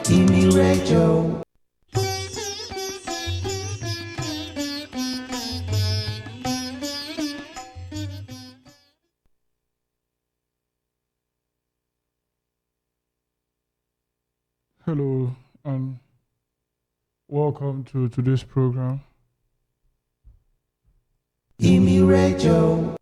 IMI Radio. Hello and welcome to today's program. IMI Radio.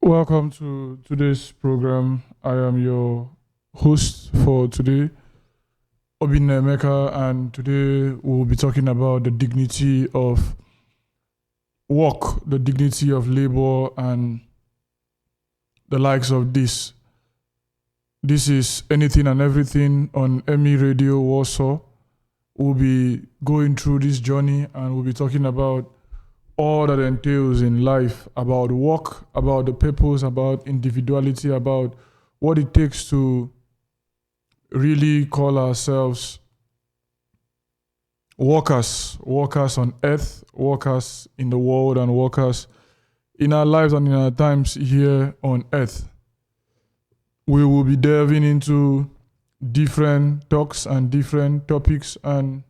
Welcome to today's program. I am your host for today, Obinna, and today we'll be talking about the dignity of work, the dignity of labor, and the likes of this. This is Anything and Everything on IMI Radio Warsaw. We'll be going through this journey and we'll be talking about all that entails in life, about work, about the purpose, about individuality, about what it takes to really call ourselves workers on earth, workers in the world, and workers in our lives and in our times here on earth. We will be delving into different talks and different topics, and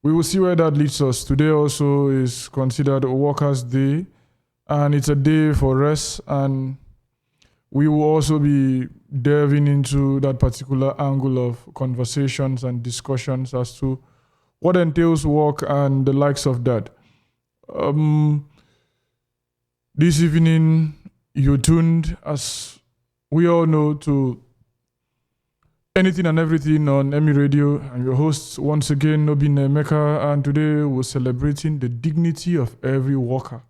we will see where that leads us. Today also is considered a Workers' Day, and it's a day for rest, and we will also be delving into that particular angle of conversations and discussions as to what entails work and the likes of that. This evening, you're tuned, as we all know, to Anything and Everything on IMI Radio. I'm your host, once again, Obinna, and today we're celebrating the dignity of every worker.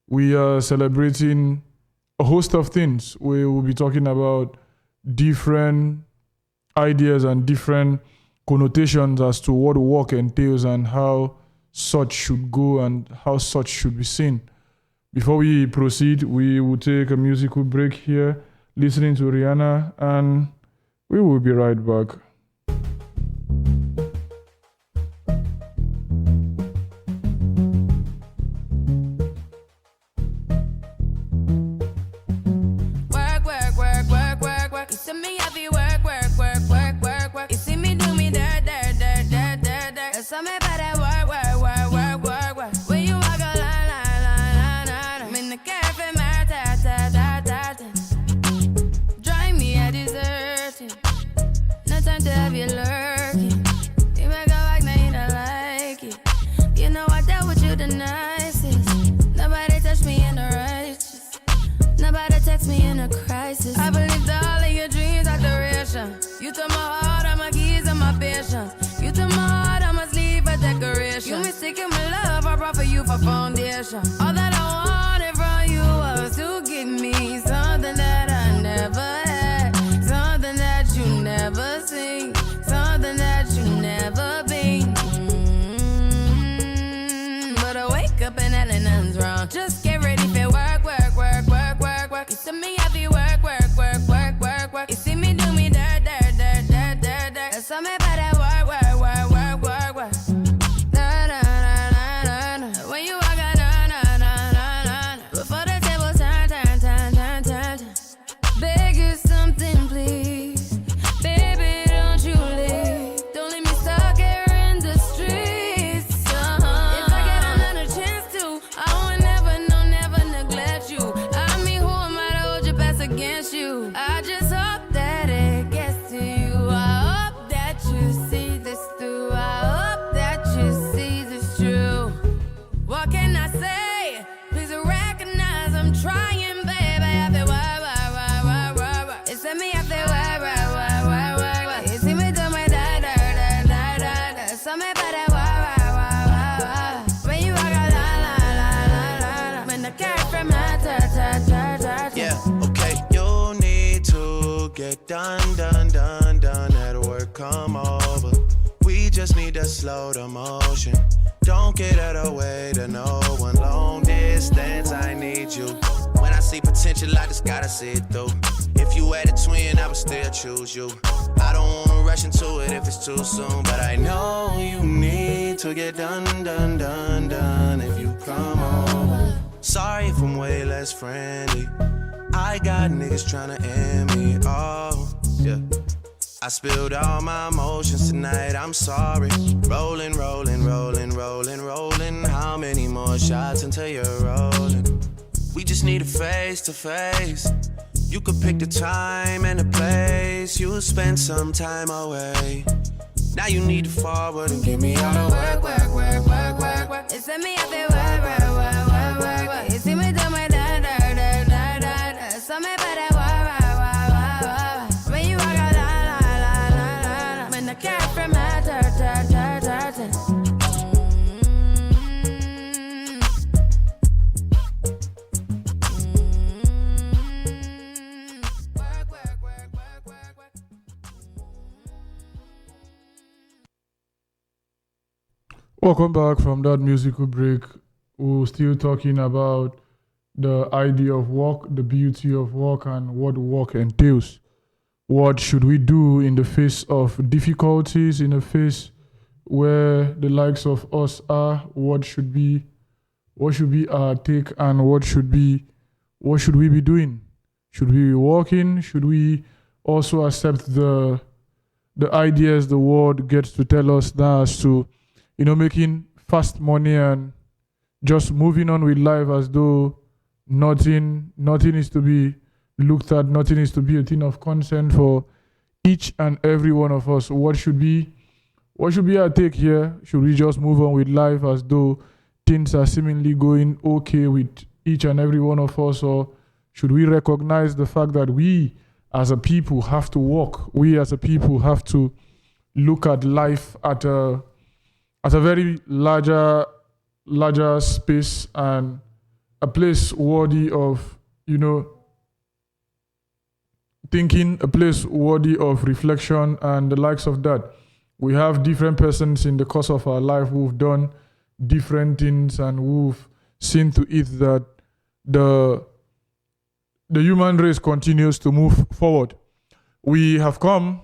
We are celebrating a host of things. We will be talking about different ideas and different connotations as to what work entails and how such should go and how such should be seen. Before we proceed, we will take a musical break here, listening to Rihanna, and we will be right back. All that I wanted from you was to give me something that I never had, something that you never seen, something that you never been. But I wake up and hell nothing's wrong. Just get ready for work, work, work, work, work, work. You see me happy, work, work, work, work, work, work. You see me do me dirt, dirt, dirt, dirt, dirt, dirt. There's something about that work, work, work, work, work, work. Done, done, done, done, at work, come over. We just need to slow the motion. Don't get out of the way to no one. Long distance, I need you. When I see potential potential, I just gotta see it through. If you had a twin, I would still choose you. I don't wanna rush into it if it's too soon, but I know you need to get done if you come over. Sorry if I'm way less friendly. I got niggas tryna end me, oh, yeah. I spilled all my emotions tonight, I'm sorry. Rolling, rolling, rolling, rolling, rolling. How many more shots until you're rolling? We just need a face to face. You could pick the time and the place. You'll spend some time away. Now you need to forward and give me all the work, work, work, work, work, work. It's me out there, work, work, work, work, work, work. You see me do my da da da da da da. So me better work, work, work, work, work. When you walk out, la la la la la. When the cat from my dirt, dirt, dirt, dirt. Welcome back from that musical break. We're still talking about the idea of work, the beauty of work, and what work entails. What should we do in the face of difficulties, in the face where the likes of us are? What should be our take, and what should we be doing? Should we be working? Should we also accept the ideas the world gets to tell us now as to, making fast money and just moving on with life as though nothing is to be looked at, nothing is to be a thing of concern for each and every one of us. What should be our take here? Should we just move on with life as though things are seemingly going okay with each and every one of us, or should we recognize the fact that we as a people have to work? We as a people have to look at life at a very larger space and a place worthy of, thinking, a place worthy of reflection and the likes of that. We have different persons in the course of our life who've done different things and who've seen to it that the human race continues to move forward. We have come.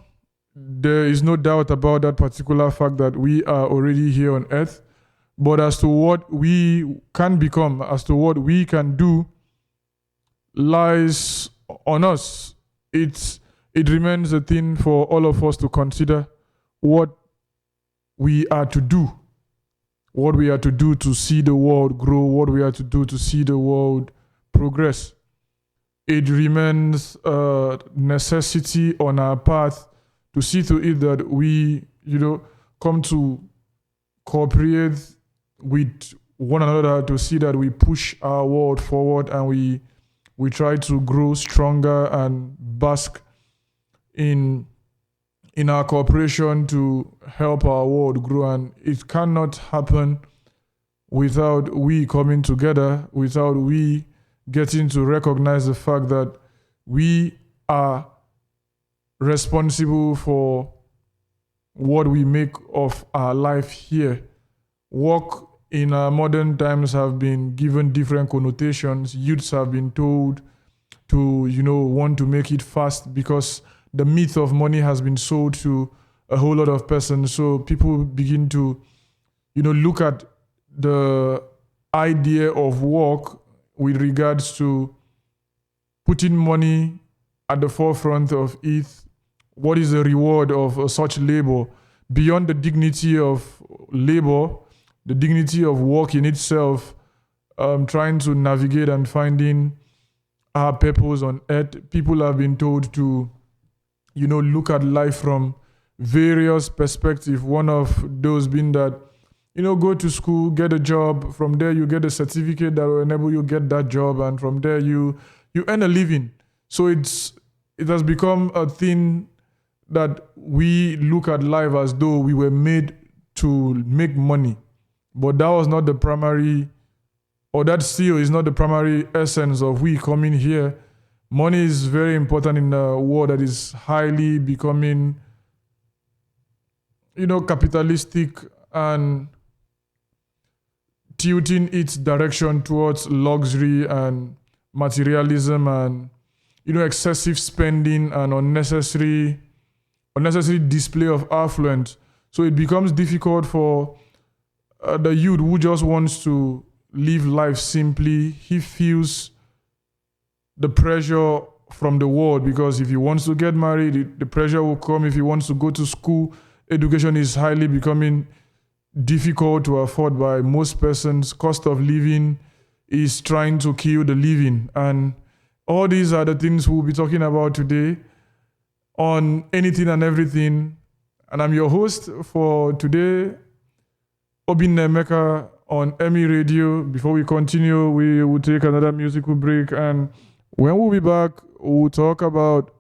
There is no doubt about that particular fact that we are already here on earth. But as to what we can become, as to what we can do, lies on us. It remains a thing for all of us to consider what we are to do. What we are to do to see the world grow, what we are to do to see the world progress. It remains a necessity on our path to see to it that we, come to cooperate with one another to see that we push our world forward and we try to grow stronger and bask in our cooperation to help our world grow. And it cannot happen without we coming together, without we getting to recognize the fact that we are responsible for what we make of our life here. Work in our modern times have been given different connotations. Youths have been told to, want to make it fast because the myth of money has been sold to a whole lot of persons. So people begin to, look at the idea of work with regards to putting money at the forefront of it. What is the reward of such labor? Beyond the dignity of labor, the dignity of work in itself, trying to navigate and finding our purpose on earth, people have been told to, look at life from various perspectives. One of those being that, go to school, get a job. From there, you get a certificate that will enable you get that job. And from there, you earn a living. So it has become a thing that we look at life as though we were made to make money. But that was not the primary, or that still is not the primary essence of we coming here. Money is very important in a world that is highly becoming, capitalistic and tilting its direction towards luxury and materialism and excessive spending and unnecessary display of affluence. So it becomes difficult for the youth who just wants to live life simply. He feels the pressure from the world, because if he wants to get married, the pressure will come. If he wants to go to school, education is highly becoming difficult to afford by most persons. Cost of living is trying to kill the living. And all these are the things we'll be talking about today on Anything and Everything. And I'm your host for today, Emeka on IMI Radio. Before we continue, we will take another musical break. And when we'll be back, we'll talk about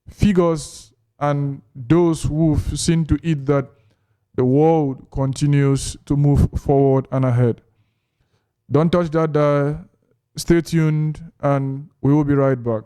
figures and those who've seen to it that the world continues to move forward and ahead. Don't touch that dial. Stay tuned, and we will be right back.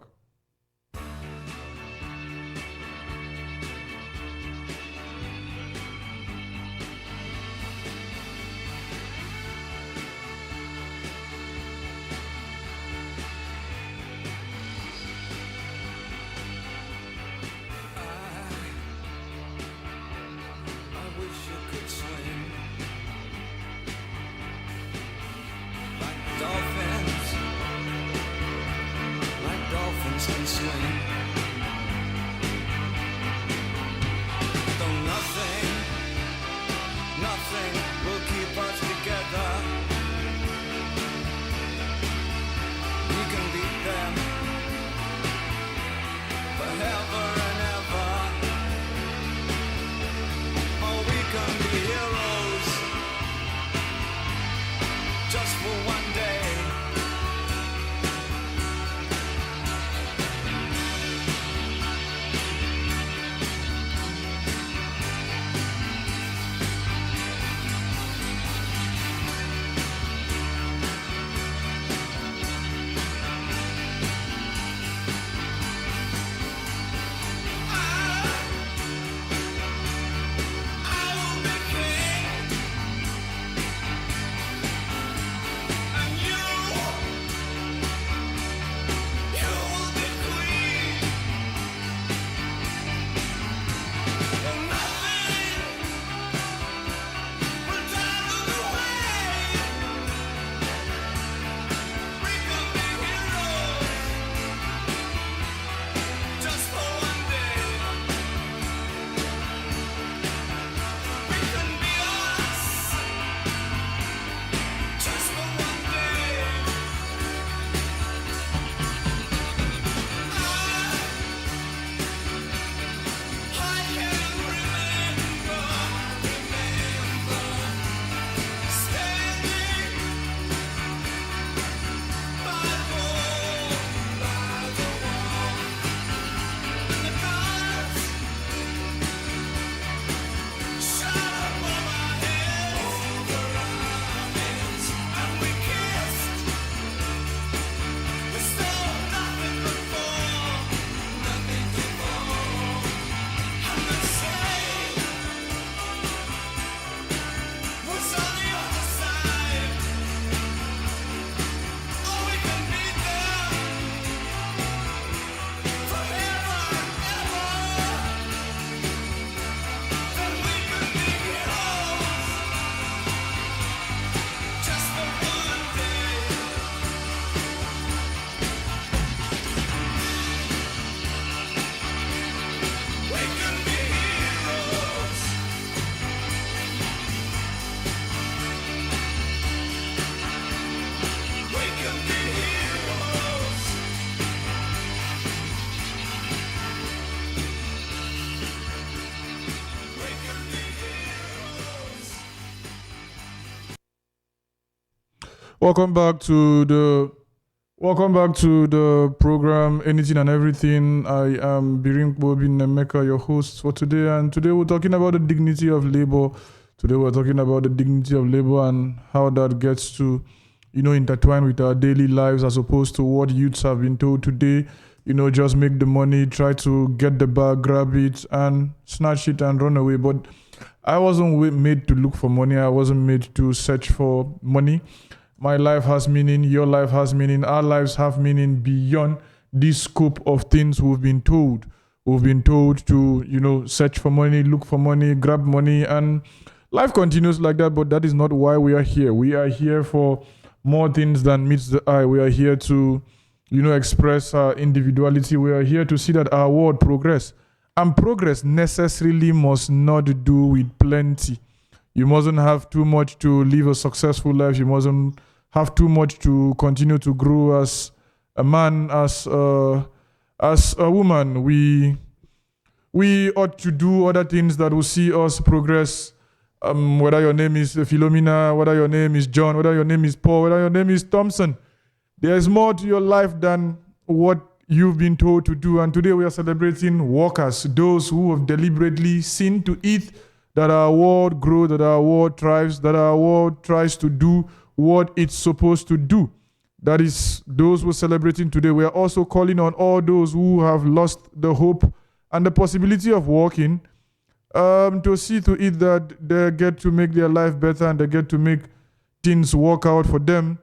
Welcome back to the program Anything and Everything. I am Emeka, your host for today, and today we're talking about the dignity of labor. Today we're talking about the dignity of labor and how that gets to, intertwine with our daily lives, as opposed to what youths have been told today. Just make the money, try to get the bag, grab it, and snatch it and run away. But I wasn't made to look for money. I wasn't made to search for money. My life has meaning, your life has meaning, our lives have meaning beyond this scope of things we've been told. We've been told to, search for money, look for money, grab money, and life continues like that, but that is not why we are here. We are here for more things than meets the eye. We are here to, express our individuality. We are here to see that our world progress. And progress necessarily must not do with plenty. You mustn't have too much to live a successful life. You mustn't have too much to continue to grow as a man, as a woman. We ought to do other things that will see us progress. Whether your name is Philomena, whether your name is John, whether your name is Paul, whether your name is Thompson. There is more to your life than what you've been told to do. And today we are celebrating workers, those who have deliberately seen to it that our world grows, that our world thrives, that our world tries to do what it's supposed to do. That is those we're celebrating today. We are also calling on all those who have lost the hope and the possibility of working to see to it that they get to make their life better and they get to make things work out for them.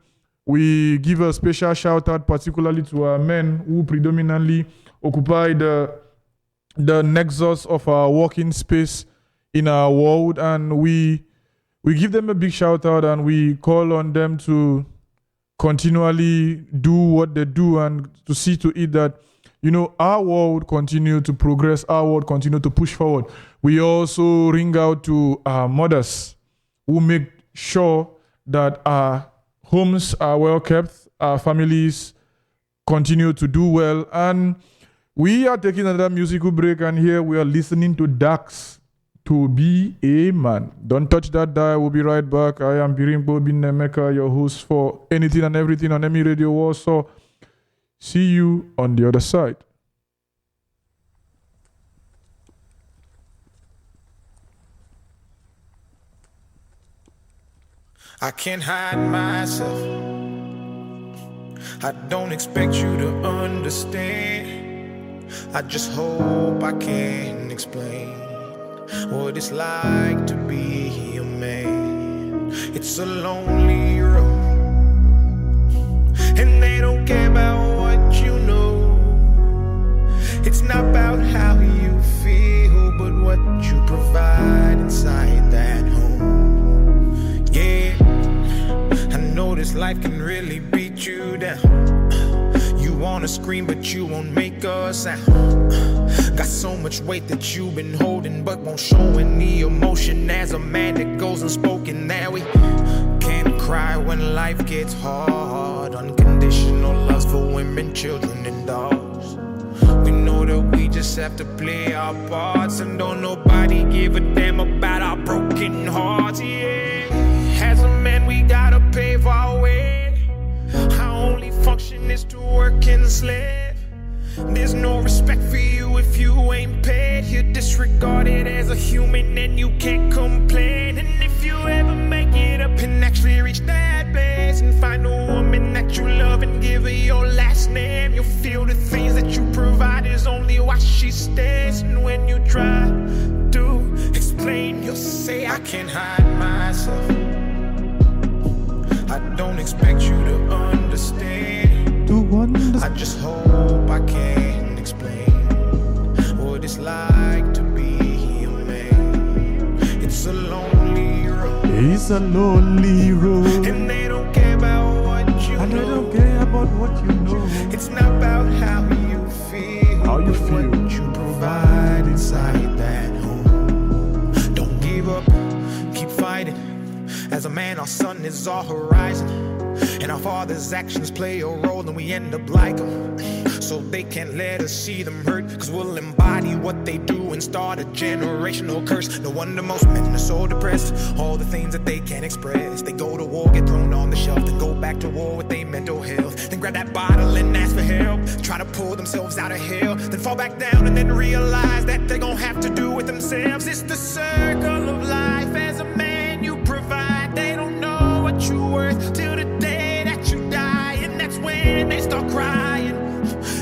We give a special shout out particularly to our men who predominantly occupy the nexus of our working space in our world, and we give them a big shout out and we call on them to continually do what they do and to see to it that our world continue to progress, our world continue to push forward. We also ring out to our mothers who make sure that our homes are well kept, our families continue to do well, and we are taking another musical break, and here we are listening to Dax, To Be a Man. Don't touch that dial, we'll be right back. I am Birimbo Bin Nemeka, your host for Anything and Everything on IMI Radio Warsaw. See you on the other side. I can't hide myself. I don't expect you to understand. I just hope I can explain what it's like to be a man. It's a lonely road, and they don't care about what you know. It's not about how you feel, but what you provide inside that home. Yeah, I know this life can really beat you down. You wanna scream, but you won't make a sound. Got so much weight that you've been holding, but won't show any emotion. As a man that goes unspoken, now we can't cry when life gets hard. Unconditional loves for women, children, and dogs. We know that we just have to play our parts, and don't nobody give a damn about our broken hearts. Yeah, as a man we gotta pave our way. Our only function is to work and slave. There's no respect for you if you ain't paid. You're disregarded as a human and you can't complain. And if you ever make it up and actually reach that place and find a woman that you love and give her your last name, you'll feel the things that you provide is only why she stays. And when you try to explain, you'll say, I can't hide myself. I don't expect you to understand. I just hope I can explain what it's like to be a man. It's a lonely road. It's a lonely road. And they don't care about what you know. And they don't care about what you know. It's not about how you feel, how you but feel, what you provide inside that home. Don't give up, keep fighting. As a man, our sun is our horizon, and our father's actions play a role, and we end up like them. So they can't let us see them hurt, cause we'll embody what they do and start a generational curse. No wonder most men are so depressed, all the things that they can't express. They go to war, get thrown on the shelf, then go back to war with their mental health. Then grab that bottle and ask for help, try to pull themselves out of hell, then fall back down and then realize that they're gonna have to do it themselves. It's the circle of life. As a man you provide, they don't know what you're worth till the day that you die, and that's when they start crying.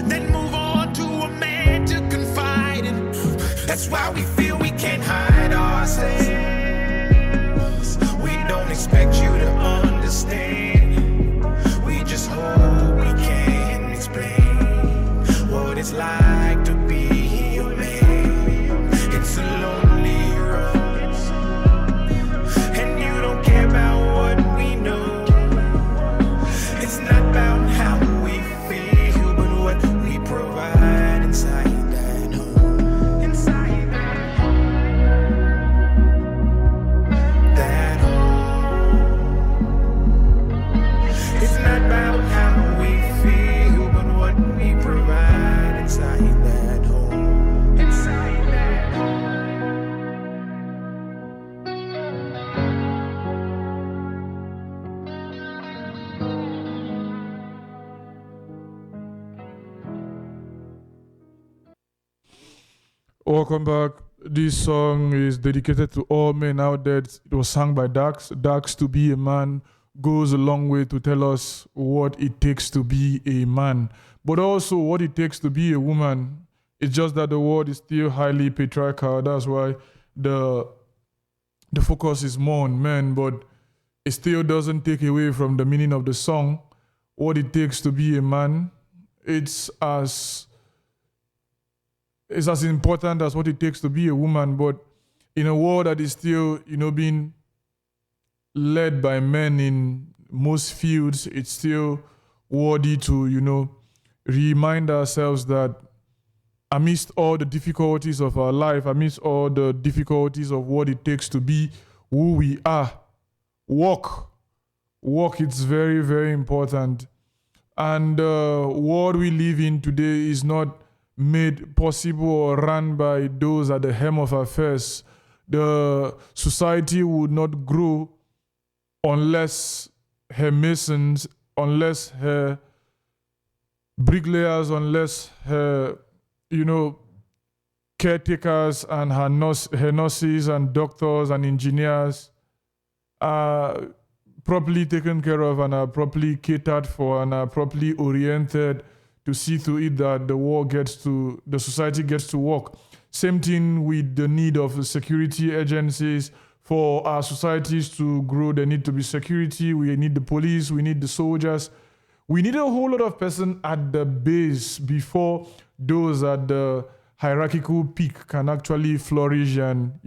Then move on to a man to confide in. That's why we feel we can't hide ourselves. We don't expect you to understand. like to be your man. It's a lonely road, and you don't care about what we know. It's not about how we feel, but what we provide inside that home. Inside that home. It's not about how we feel, but what we provide inside that home. Inside that home. Welcome back. This song is dedicated to all men out there. It was sung by Dax. Dax, to be a man, goes a long way to tell us what it takes to be a man, but also what it takes to be a woman. It's just that the world is still highly patriarchal. That's why the focus is more on men, but it still doesn't take away from the meaning of the song. What it takes to be a man, it's as important as what it takes to be a woman, but in a world that is still, being led by men in most fields, it's still worthy to, remind ourselves that amidst all the difficulties of our life, amidst all the difficulties of what it takes to be who we are, walk, it's very, very important. And the world we live in today is not made possible or run by those at the helm of affairs. The society would not grow unless her masons, unless her bricklayers, unless her, caretakers and her nurses and doctors and engineers are properly taken care of and are properly catered for and are properly oriented to see to it that the society gets to work. Same thing with the need of security agencies. For our societies to grow, there need to be security. We need the police, we need the soldiers. We need a whole lot of person at the base before those at the hierarchical peak can actually flourish and,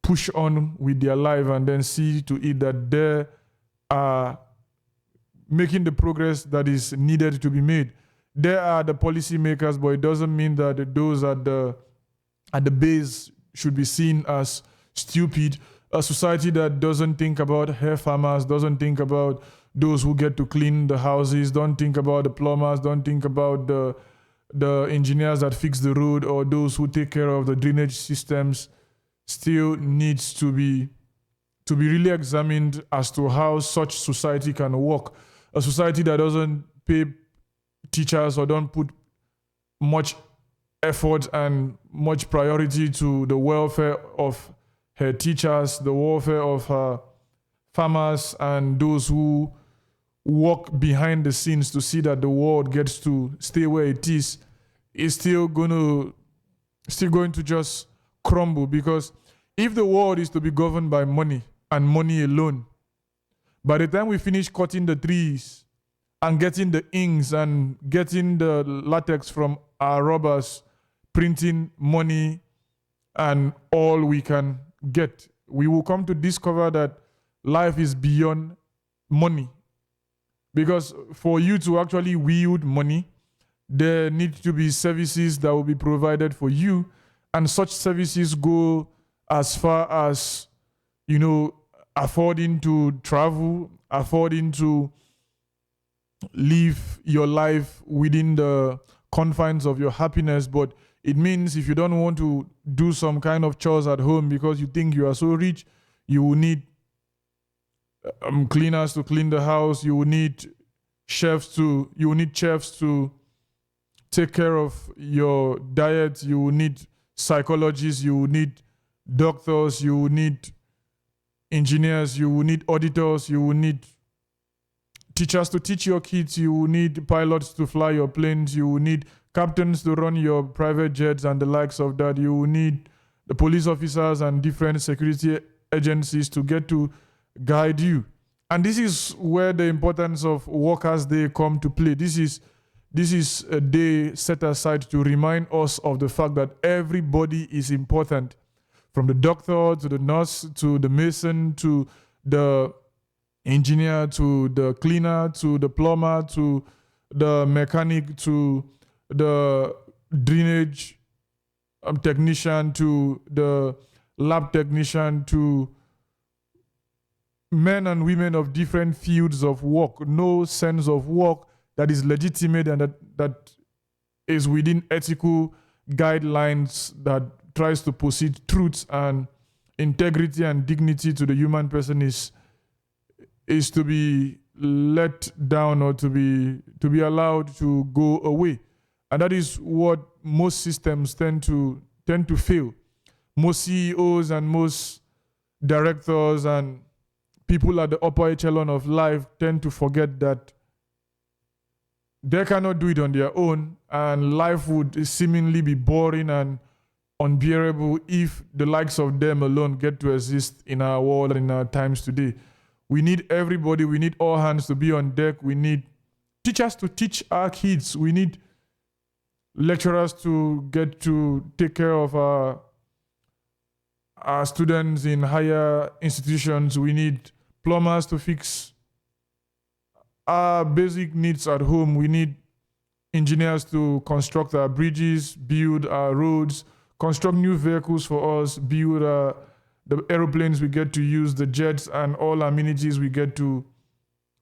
push on with their life and then see to it that they are making the progress that is needed to be made. They are the policy makers, but it doesn't mean that those at the base should be seen as stupid. A society that doesn't think about hair farmers, doesn't think about those who get to clean the houses, don't think about the plumbers, don't think about the engineers that fix the road or those who take care of the drainage systems, still needs to be really examined as to how such society can work. A society that doesn't pay teachers or don't put much effort and much priority to the welfare of her teachers, the welfare of her farmers and those who work behind the scenes to see that the world gets to stay where it is still going to just crumble. Because if the world is to be governed by money and money alone, by the time we finish cutting the trees and getting the inks and getting the latex from our rubbers, printing money and all we can get, we will come to discover that life is beyond money. Because for you to actually wield money, there need to be services that will be provided for you, and such services go as far as, affording to travel, affording to live your life within the confines of your happiness. But it means if you don't want to do some kind of chores at home because you think you are so rich, you will need cleaners to clean the house, you will need chefs to take care of your diet, you will need psychologists, you will need doctors, you will need engineers, you will need auditors, you will need teachers to teach your kids, you will need pilots to fly your planes, you will need captains to run your private jets and the likes of that, you will need the police officers and different security agencies to get to guide you. And this is where the importance of Workers' Day come to play. This is This is a day set aside to remind us of the fact that everybody is important, from the doctor to the nurse to the mason to the engineer to the cleaner to the plumber to the mechanic to the drainage technician to the lab technician to men and women of different fields of work. No sense of work that is legitimate and that is within ethical guidelines that tries to proceed truth and integrity and dignity to the human person is to be let down or to be allowed to go away. And that is what most systems tend to fail. Most CEOs and most directors and people at the upper echelon of life tend to forget that they cannot do it on their own, and life would seemingly be boring and unbearable if the likes of them alone get to exist in our world and in our times today. We need everybody. We need all hands to be on deck. We need teachers to teach our kids. We need lecturers to get to take care of our students in higher institutions. We need plumbers to fix our basic needs at home. We need engineers to construct our bridges, build our roads, construct new vehicles for us, build the aeroplanes we get to use, the jets and all amenities we get to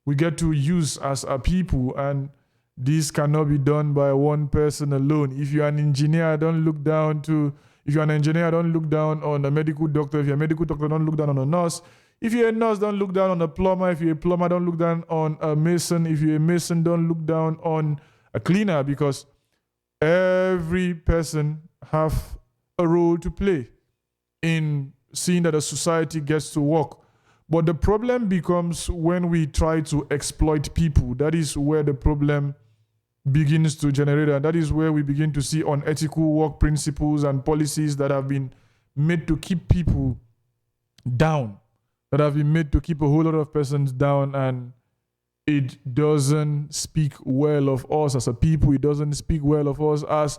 use as a people. And this cannot be done by one person alone. If you're an engineer, don't look down on a medical doctor. If you're a medical doctor, don't look down on a nurse. If you're a nurse, don't look down on a plumber. If you're a plumber, don't look down on a mason. If you're a mason, don't look down on a cleaner, because every person have a role to play in seeing that a society gets to work. But the problem becomes when we try to exploit people. That is where the problem begins to generate, and that is where we begin to see unethical work principles and policies that have been made to keep people down, that have been made to keep a whole lot of persons down, and it doesn't speak well of us as a people. It doesn't speak well of us as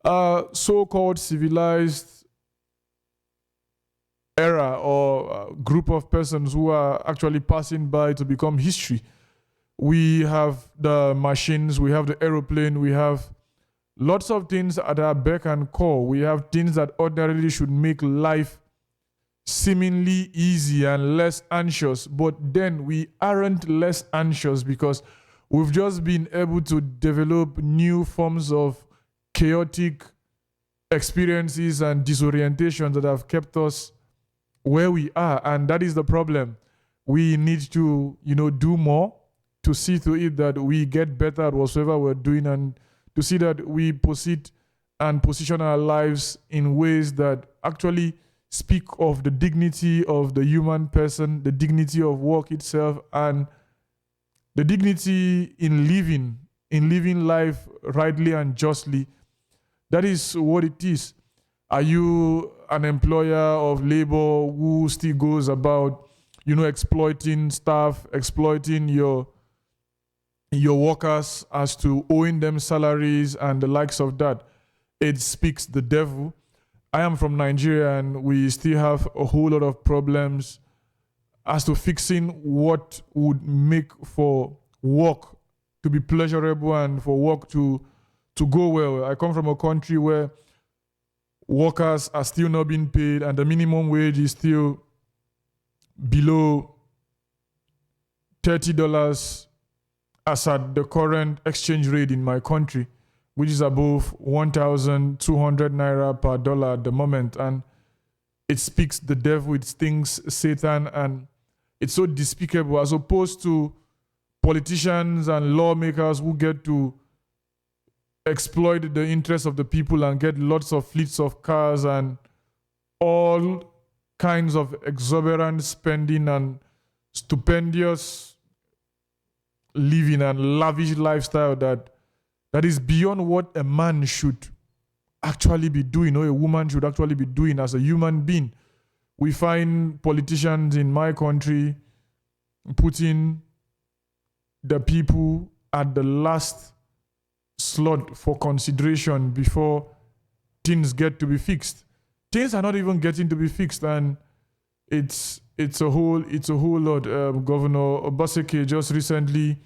a so-called civilized era or a group of persons who are actually passing by to become history. We have the machines, we have the aeroplane, we have lots of things at our beck and call. We have things that ordinarily should make life seemingly easy and less anxious, but then we aren't less anxious because we've just been able to develop new forms of chaotic experiences and disorientation that have kept us where we are. And that is the problem. We need to, do more to see to it that we get better at whatsoever we're doing, and to see that we proceed and position our lives in ways that actually speak of the dignity of the human person, the dignity of work itself, and the dignity in living life rightly and justly. That is what it is. Are you an employer of labor who still goes about, exploiting staff, exploiting your workers as to owing them salaries and the likes of that? It speaks the devil. I am from Nigeria, and we still have a whole lot of problems as to fixing what would make for work to be pleasurable and for work to go well. I come from a country where workers are still not being paid, and the minimum wage is still below $30 as at the current exchange rate in my country, which is above 1,200 naira per dollar at the moment. And it speaks the devil, it stings Satan, and it's so despicable, as opposed to politicians and lawmakers who get to exploit the interests of the people and get lots of fleets of cars and all kinds of exorbitant spending and stupendous living and lavish lifestyle that is beyond what a man should actually be doing, or a woman should actually be doing as a human being. We find politicians in my country putting the people at the last slot for consideration before things get to be fixed. Things are not even getting to be fixed, and it's a whole lot. Governor Obaseki just recently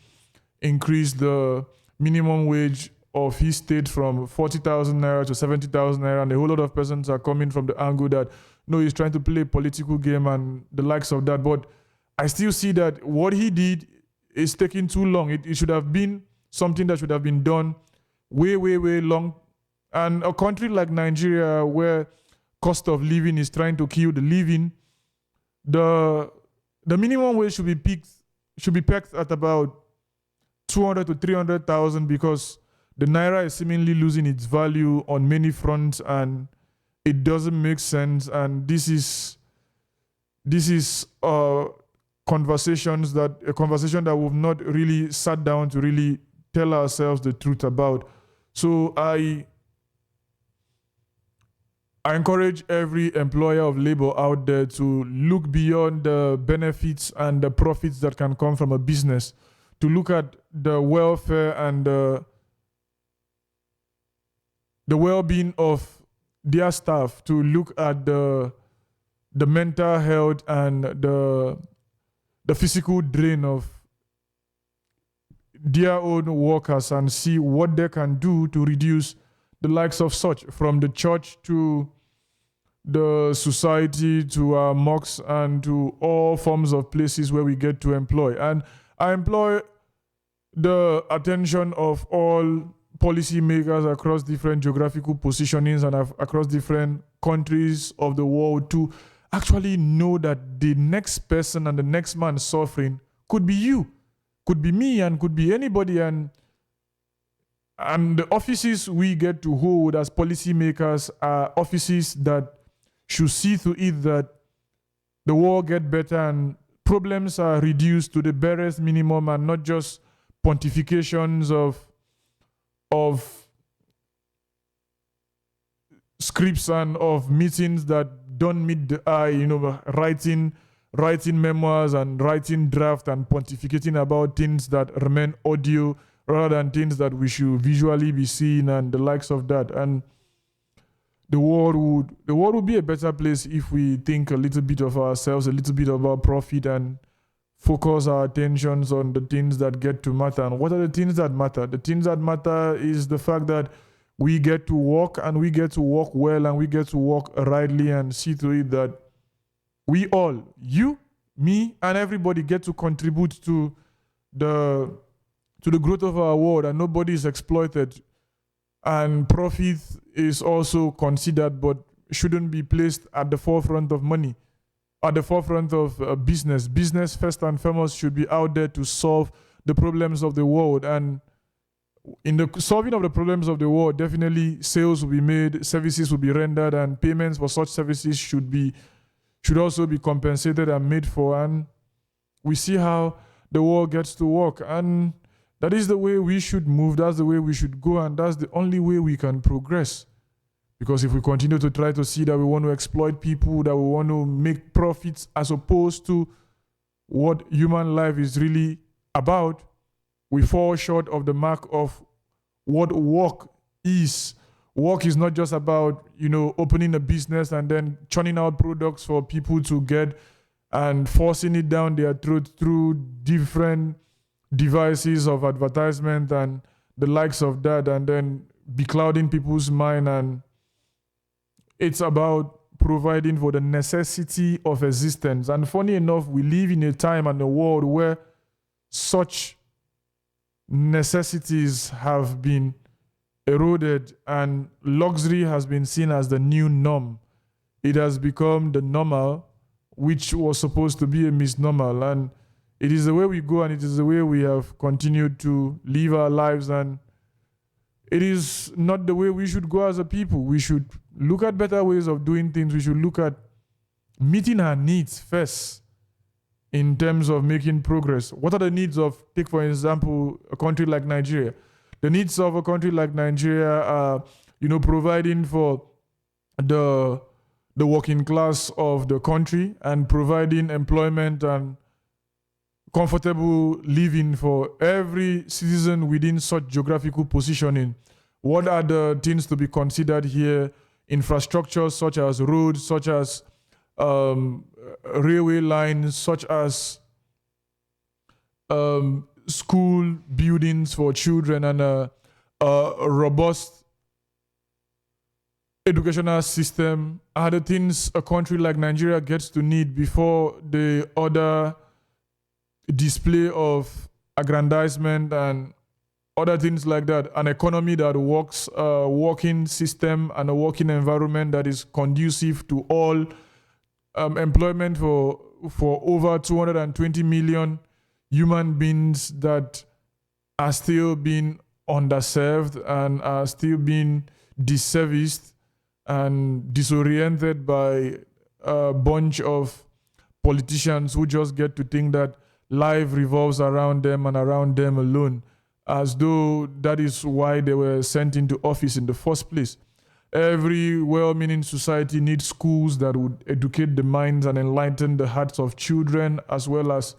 increased the minimum wage of his state from 40,000 naira to 70,000 naira, and a whole lot of persons are coming from the angle that no, he's trying to play a political game and the likes of that. But I still see that what he did is taking too long. It should have been something that should have been done way long. And a country like Nigeria, where cost of living is trying to kill the living, the minimum wage should be pegged at about 200 to 300,000, because the naira is seemingly losing its value on many fronts, and it doesn't make sense. And this is a conversation that we've not really sat down to really tell ourselves the truth about. So I encourage every employer of labor out there to look beyond the benefits and the profits that can come from a business, to look at the welfare and the well-being of their staff, to look at the mental health and the physical drain of their own workers, and see what they can do to reduce the likes of such, from the church to the society to our mosques and to all forms of places where we get to employ. And I employ the attention of all policymakers across different geographical positionings and across different countries of the world to actually know that the next person and the next man suffering could be you, could be me, and could be anybody. And the offices we get to hold as policymakers are offices that should see to it that the world get better and problems are reduced to the barest minimum, and not just pontifications of scripts and of meetings that don't meet the eye, writing memoirs and writing draft and pontificating about things that remain audio rather than things that we should visually be seeing and the likes of that. And the world would be a better place if we think a little bit of ourselves, a little bit about profit, and focus our attentions on the things that get to matter. And what are the things that matter? The things that matter is the fact that we get to work, and we get to work well, and we get to work rightly, and see to it that we all, you, me, and everybody, get to contribute to the growth of our world, and nobody is exploited. And profit is also considered, but shouldn't be placed at the forefront of money, at the forefront of business. Business, first and foremost, should be out there to solve the problems of the world. And in the solving of the problems of the world, definitely sales will be made, services will be rendered, and payments for such services should also be compensated and made for. And we see how the world gets to work. And that is the way we should move. That's the way we should go. And that's the only way we can progress. Because if we continue to try to see that we want to exploit people, that we want to make profits as opposed to what human life is really about, we fall short of the mark of what work is. Work is not just about, opening a business and then churning out products for people to get and forcing it down their throat through different devices of advertisement and the likes of that, and then beclouding people's mind. And it's about providing for the necessity of existence. And funny enough, we live in a time and a world where such necessities have been eroded, and luxury has been seen as the new norm. It has become the normal, which was supposed to be a misnomer. And it is the way we go, and it is the way we have continued to live our lives. And it is not the way we should go as a people. We should look at better ways of doing things. We should look at meeting our needs first in terms of making progress. What are the needs of, take for example, a country like Nigeria? The needs of a country like Nigeria are, providing for the working class of the country and providing employment and comfortable living for every citizen within such geographical positioning. What are the things to be considered here? Infrastructure such as roads, such as railway lines, such as school buildings for children, and a robust educational system are the things a country like Nigeria gets to need before the other display of aggrandizement and other things like that. An economy that works, a working system and a working environment that is conducive to all, employment for over 220 million human beings that are still being underserved and are still being disserviced and disoriented by a bunch of politicians who just get to think that life revolves around them and around them alone, as though that is why they were sent into office in the first place. Every well-meaning society needs schools that would educate the minds and enlighten the hearts of children as well as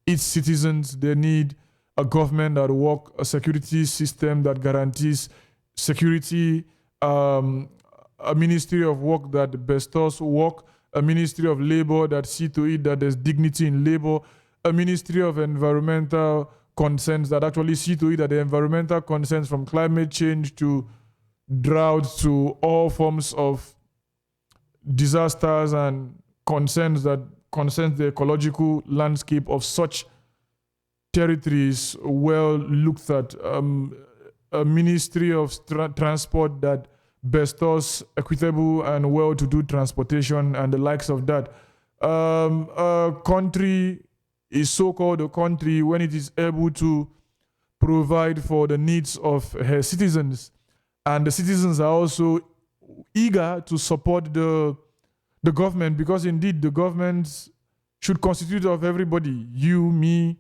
its citizens. They need a government that works, a security system that guarantees security, a ministry of work that bestows work, a ministry of labor that sees to it that there's dignity in labor, a ministry of environmental concerns that actually see to it that the environmental concerns from climate change to drought to all forms of disasters and concerns that concerns the ecological landscape of such territories well looked at. A ministry of transport that bestows equitable and well-to-do transportation and the likes of that. A country is so-called a country when it is able to provide for the needs of her citizens. And the citizens are also eager to support the government, because indeed the government should constitute of everybody. You, me,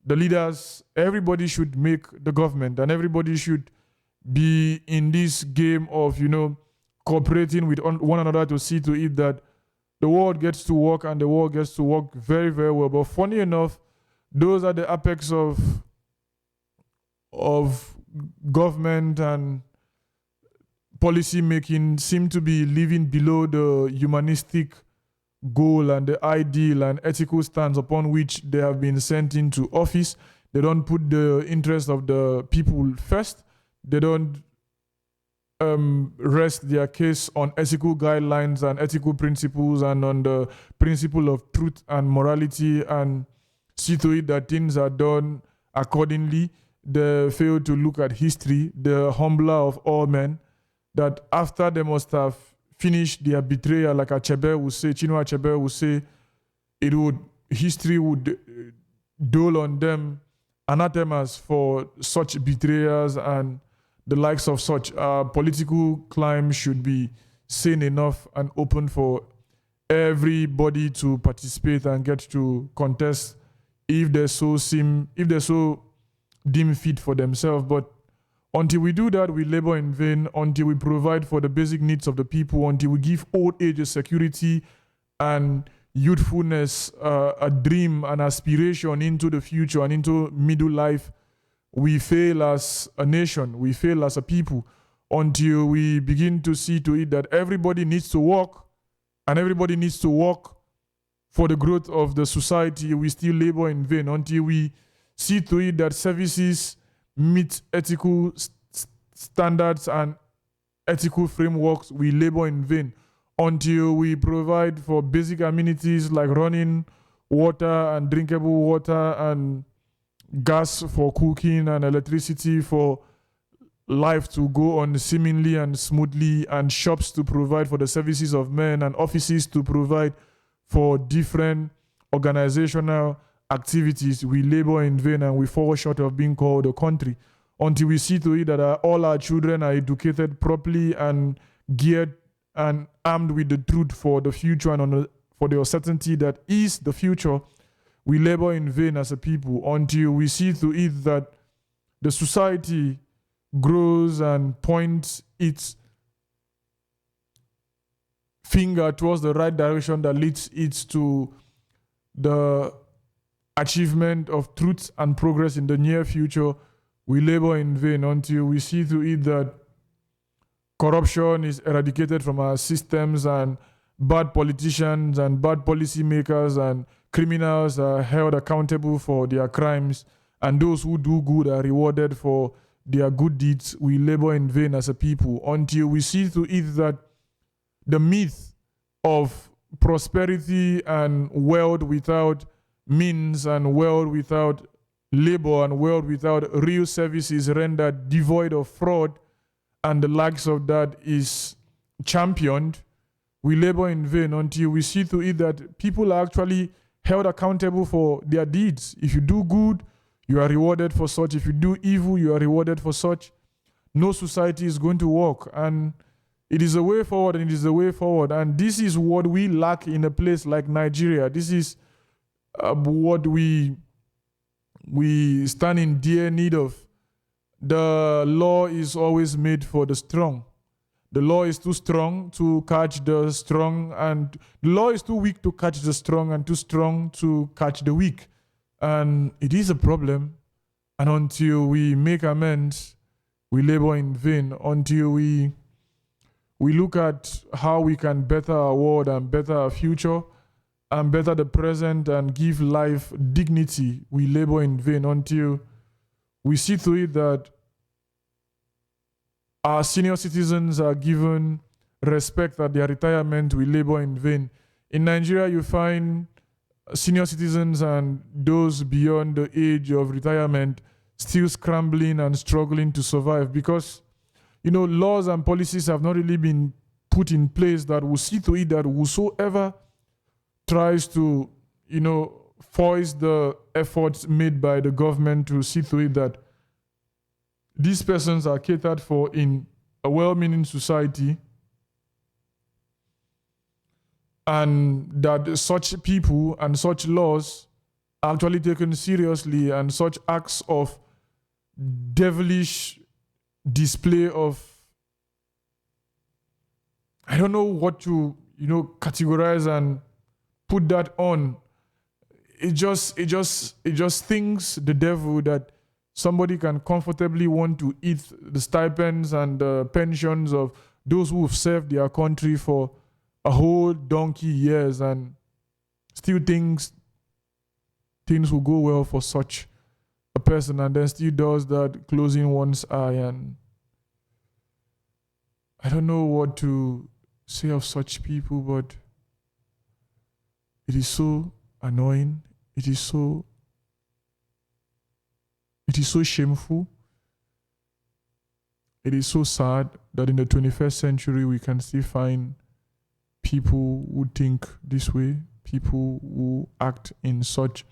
the leaders, everybody should make the government, and everybody should be in this game of, cooperating with one another to see to it that the world gets to work, and the world gets to work very, very well. But funny enough, those are the apex of government and policy making seem to be living below the humanistic goal and the ideal and ethical stance upon which they have been sent into office. They don't put the interest of the people first. They don't rest their case on ethical guidelines and ethical principles and on the principle of truth and morality, and see to it that things are done accordingly. They fail to look at history, the humbler of all men, that after they must have finished their betrayal, like Achebe would say, Chinua Achebe would say, history would dole on them anathemas for such betrayals and the likes of such. Political climb should be sane enough and open for everybody to participate and get to contest if they so deem fit for themselves. But until we do that, we labor in vain. Until we provide for the basic needs of the people, until we give old age a security and youthfulness, a dream, an aspiration into the future and into middle life, we fail as a nation, we fail as a people. Until we begin to see to it that everybody needs to work, and everybody needs to work for the growth of the society, we still labor in vain. Until we see to it that services meet ethical standards and ethical frameworks, we labor in vain. Until we provide for basic amenities like running water and drinkable water and gas for cooking and electricity for life to go on seemingly and smoothly, and shops to provide for the services of men, and offices to provide for different organizational activities, we labor in vain and we fall short of being called a country. Until we see to it that all our children are educated properly and geared and armed with the truth for the future and for the uncertainty that is the future, we labor in vain as a people. Until we see to it that the society grows and points its finger towards the right direction that leads it to the achievement of truth and progress in the near future, we labor in vain until we see to it that corruption is eradicated from our systems and bad politicians and bad policymakers and criminals are held accountable for their crimes, and those who do good are rewarded for their good deeds. We labor in vain as a people until we see to it that the myth of prosperity and wealth without means and wealth without labor and wealth without real services rendered devoid of fraud and the likes of that is championed. We labor in vain until we see to it that people are actually held accountable for their deeds. If you do good, you are rewarded for such. If you do evil, you are rewarded for such. No society is going to work. And it is a way forward, and it is a way forward. And this is what we lack in a place like Nigeria. This is what we stand in dear need of. The law is always made for the strong. The law is too strong to catch the strong, and the law is too weak to catch the strong, and too strong to catch the weak. And it is a problem. And until we make amends, we labor in vain. Until we look at how we can better our world and better our future and better the present and give life dignity, we labor in vain. Until we see to it that our senior citizens are given respect at their retirement, we labor in vain. In Nigeria, you find senior citizens and those beyond the age of retirement still scrambling and struggling to survive because, laws and policies have not really been put in place that will see to it that whosoever tries to, foist the efforts made by the government to see to it that these persons are catered for in a well-meaning society, and that such people and such laws are actually taken seriously, and such acts of devilish display of, I don't know what to, categorize and put that on. It just thinks the devil that somebody can comfortably want to eat the stipends and the pensions of those who have served their country for a whole donkey years and still thinks things will go well for such a person, and then still does that, closing one's eye. And I don't know what to say of such people, but it is so annoying. It is so shameful. It is so sad that in the 21st century we can still find people who think this way, people who act in such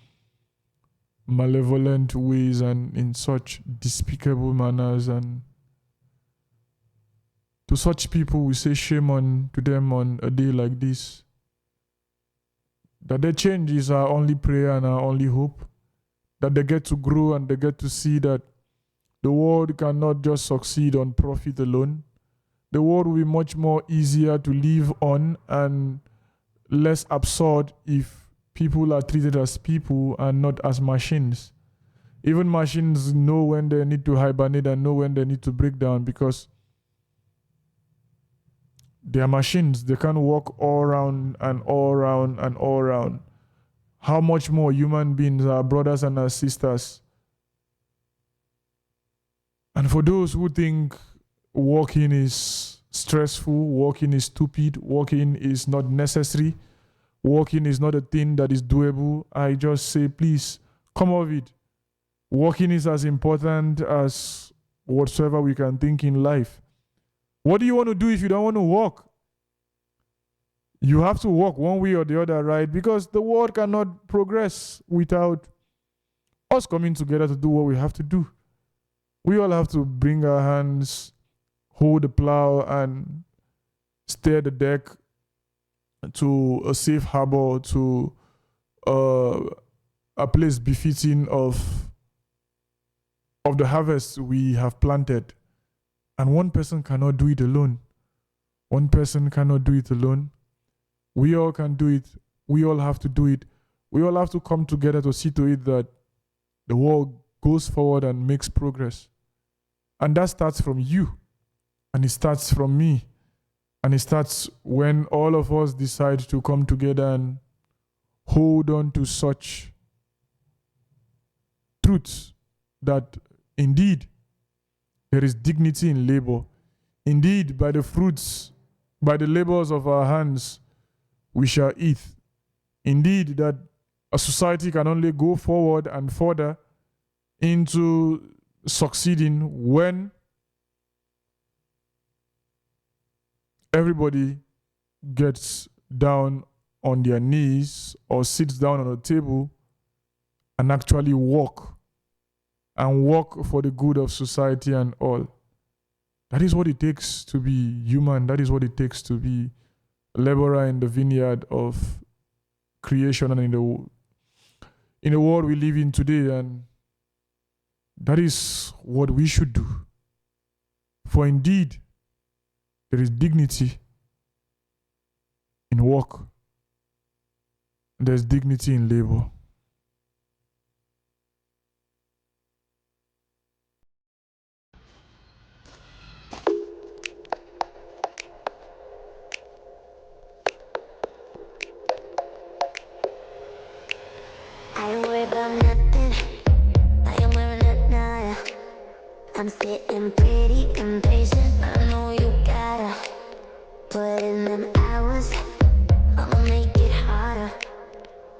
malevolent ways and in such despicable manners. And to such people we say shame on to them on a day like this. That their change is our only prayer and our only hope. That they get to grow and they get to see that the world cannot just succeed on profit alone. The world will be much more easier to live on and less absurd if people are treated as people and not as machines. Even machines know when they need to hibernate and know when they need to break down, because they are machines. They can't walk all around and all around and all around. How much more human beings, our brothers and our sisters? And for those who think walking is stressful, walking is stupid, walking is not necessary, walking is not a thing that is doable, I just say, please, come off it. Walking is as important as whatsoever we can think in life. What do you want to do if you don't want to walk? You have to walk one way or the other, right? Because the world cannot progress without us coming together to do what we have to do. We all have to bring our hands, hold the plow, and steer the deck to a safe harbor, to a place befitting of the harvest we have planted. And one person cannot do it alone. One person cannot do it alone. We all can do it. We all have to do it. we all have to come together to see to it that the world goes forward and makes progress. And that starts from you, and it starts from me, and it starts when all of us decide to come together and hold on to such truths that indeed there is dignity in labor. Indeed, by the fruits, by the labors of our hands, we shall eat. Indeed, that a society can only go forward and further into succeeding when everybody gets down on their knees or sits down on a table and actually work for the good of society and all. That is what it takes to be human. That is what it takes to be a laborer in the vineyard of creation and in the world we live in today. And that is what we should do. For indeed, there is dignity in work. There's dignity in labor. I ain't worried about nothing. I am wearing it now. I'm sitting pretty impatient. I know you gotta put in them hours. I'ma make it harder.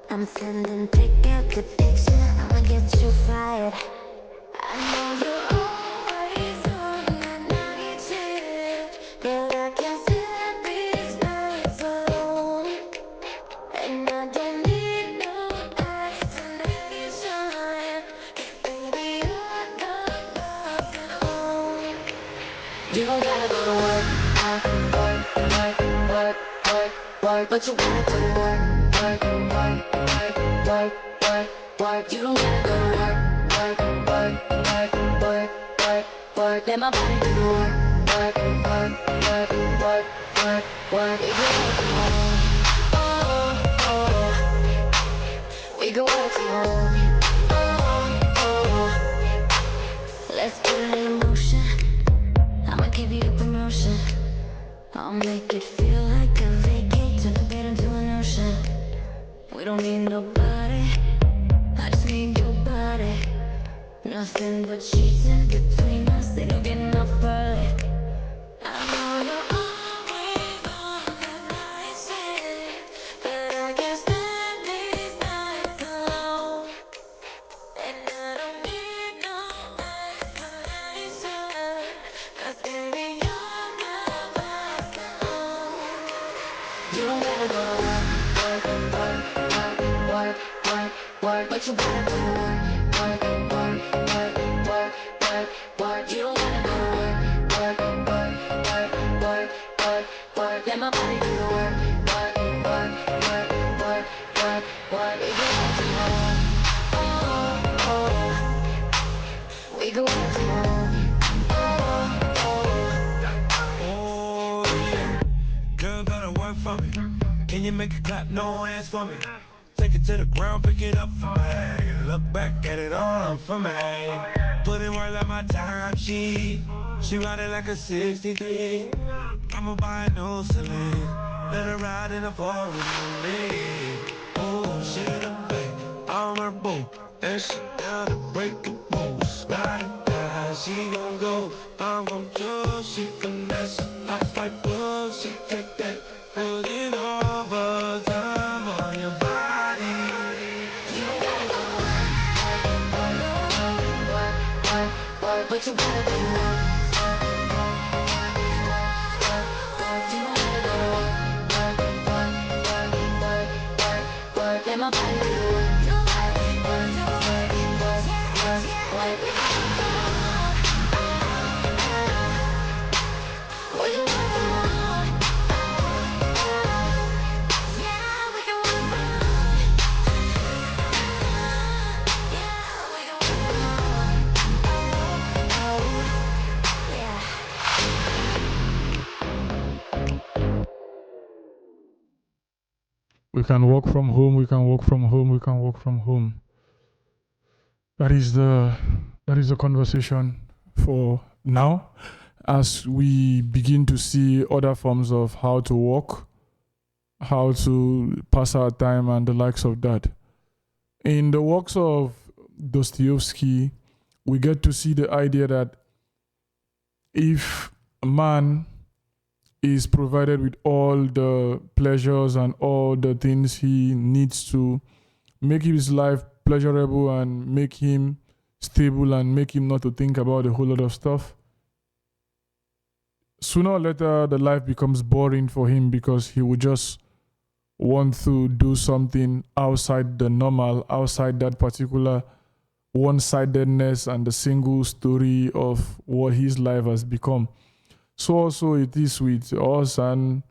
I'm sending pick after picture. I'ma get you fired. I know you're always on the night shift, but I can't stand these nights alone. And I don't need no explanation, 'cause baby, you're the boss at home. You don't gotta go to work, work, but you gotta go to work, work. You don't gotta go to work, work. Let my body do the work, work. We can work from home, we can work from home, Let's put it in motion. I'ma give you a promotion. I'll make it feel like a vacate, turn the bed into an ocean. We don't need nobody, I just need your body. Nothing but sheets in between us, they don't get enough early. I know you're always on the night shift, but I can't stand these nights alone. And I don't need no explanation, 'cause baby, you're the boss at home. You don't gotta go to work, but you gotta go to work, work. You don't gotta go to work, let my body do the work, work. We can work from home, Oh yeah, girl gotta work for me. Can you make it clap, no hands for me? Take it to the ground, pick it up for me. Look back at it all for me. Put in work like my time, she ride it like a 63. I'ma buy a new Celine, let her ride in the forest with me. Oh, she the babe, I'm her boo, and she down to break the rules. Ride it down, she gon' go, I'm gon' do, she finesse. I fight bulls, she take that, put it over time on your body. but you gotta do it. Let my body do it. We can work from home, we can work from home, we can work from home. That is the conversation for now, as we begin to see other forms of how to work, how to pass our time, and the likes of that. In the works of Dostoevsky, we get to see the idea that if a man is provided with all the pleasures and all the things he needs to make his life pleasurable and make him stable and make him not to think about a whole lot of stuff, sooner or later the life becomes boring for him, because he would just want to do something outside the normal, outside that particular one-sidedness and the single story of what his life has become. So also it is with us, and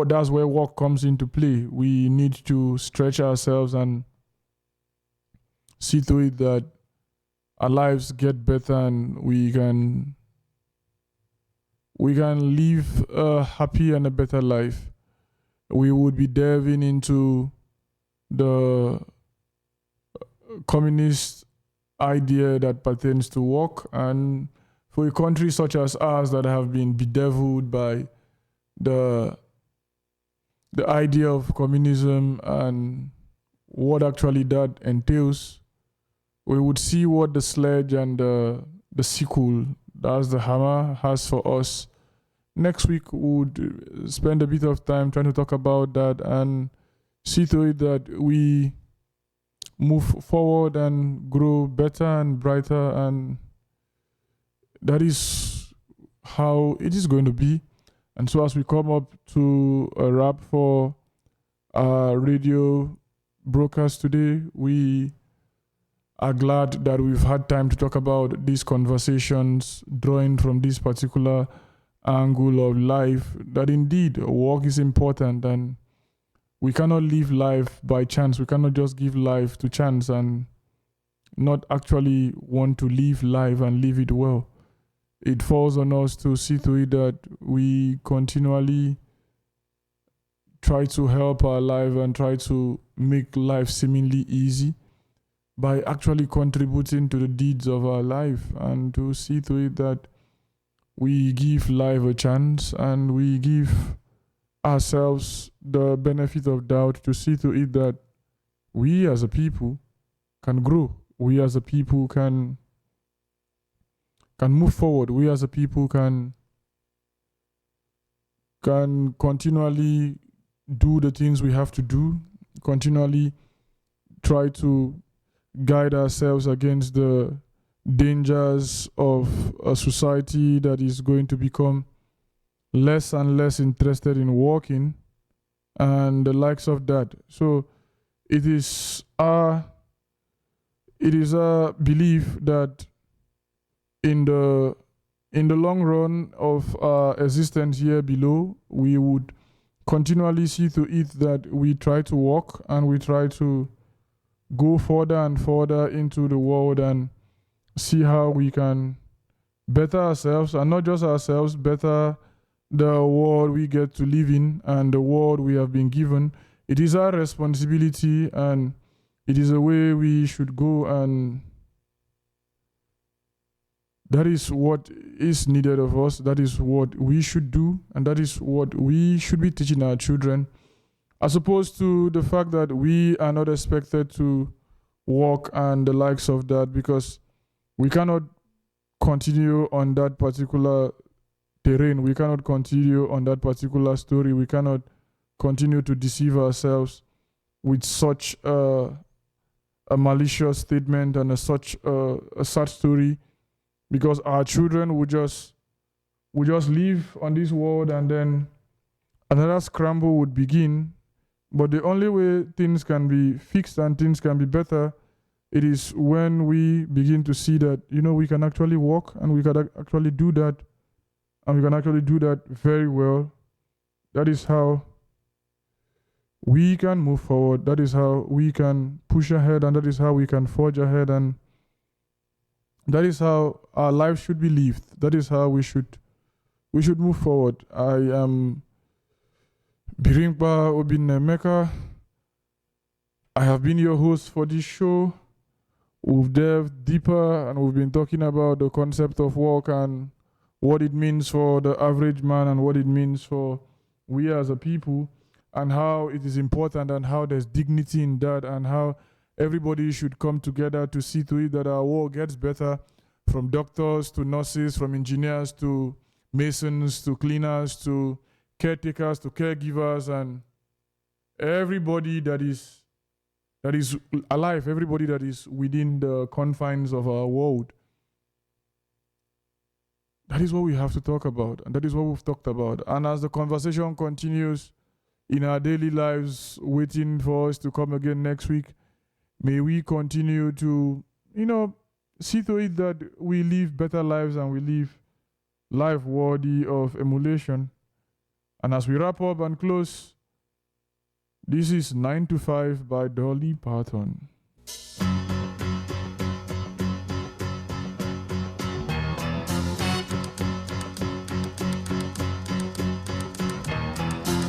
that's where work comes into play. We need to stretch ourselves and see to it that our lives get better and we can live a happy and a better life. We would be delving into the communist idea that pertains to work, and for a country such as ours that have been bedeviled by the idea of communism and what actually that entails, we would see what the sledge and the sickle, that's the hammer, has for us. Next week, we would spend a bit of time trying to talk about that and see to it that we move forward and grow better and brighter, and that is how it is going to be. And so as we come up to a wrap for our radio broadcast today, we are glad that we've had time to talk about these conversations, drawing from this particular angle of life, that indeed work is important and we cannot live life by chance. We cannot just give life to chance and not actually want to live life and live it well. It falls on us to see to it that we continually try to help our life and try to make life seemingly easy by actually contributing to the deeds of our life, and to see to it that we give life a chance and we give ourselves the benefit of doubt, to see to it that we as a people can grow. We as a people can move forward. We as a people can continually do the things we have to do, continually try to guide ourselves against the dangers of a society that is going to become less and less interested in working and the likes of that. So it is our belief that in the long run of our existence here below, we would continually see to it that we try to walk and we try to go further and further into the world and see how we can better ourselves, and not just ourselves, better the world we get to live in and the world we have been given. It is our responsibility and it is a way we should go, and that is what is needed of us. That is what we should do, and that is what we should be teaching our children, as opposed to the fact that we are not expected to walk and the likes of that, because we cannot continue on that particular terrain. We cannot continue on that particular story. We cannot continue to deceive ourselves with such a malicious statement and such a sad story, because our children would just live on this world, and then another scramble would begin. But the only way things can be fixed and things can be better, it is when we begin to see that, we can actually walk and we can actually do that, and we can actually do that very well. That is how we can move forward. That is how we can push ahead, and that is how we can forge ahead, and that is how our life should be lived. That is how we should move forward. I am Birinkba Obin Mecca. I have been your host for this show. We've delved deeper and we've been talking about the concept of work and what it means for the average man and what it means for we as a people and how it is important and how there's dignity in that and how everybody should come together to see to it that our work gets better, from doctors to nurses, from engineers to masons to cleaners to caretakers to caregivers and everybody that is alive, everybody that is within the confines of our world. That is what we have to talk about, and that is what we've talked about. And as the conversation continues in our daily lives, waiting for us to come again next week, may we continue to, see to it that we live better lives and we live life worthy of emulation. And as we wrap up and close, this is 9 to 5 by Dolly Parton.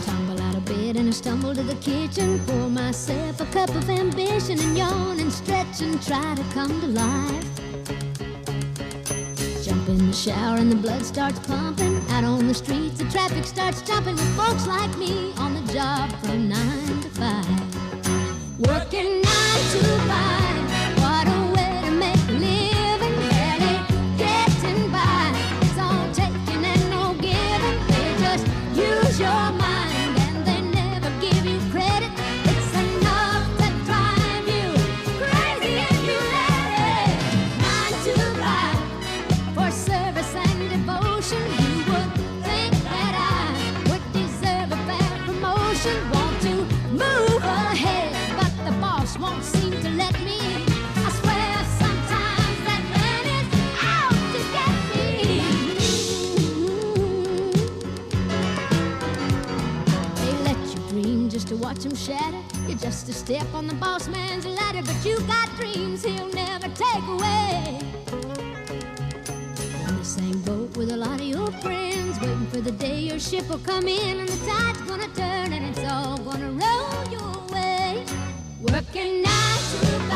Tumble out of bed and I stumble to the kitchen, pour myself a cup of ambition and yawn and stretch and try to come to life. Jump in the shower and the blood starts pumping. Out on the streets the traffic starts jumping with folks like me on the job from 9 to 5. Working 9 to 5, what a way to make a living. Barely getting by, it's all taking and no giving. They just use your mind and they never give you credit. It's enough to drive you crazy if you let it. 9 to 5, for service and devotion. You would think that I would deserve a fair promotion. Want to move ahead, but the boss won't seem to let me. I swear sometimes that man is out to get me. They let you dream just to watch him shatter. You're just a step on the boss man's ladder, but you got dreams he'll never take away. In the same boat with a lot of your friends, waiting for the day your ship will come in and the tide's gonna turn and it's all gonna roll your way. Working 9 to 5.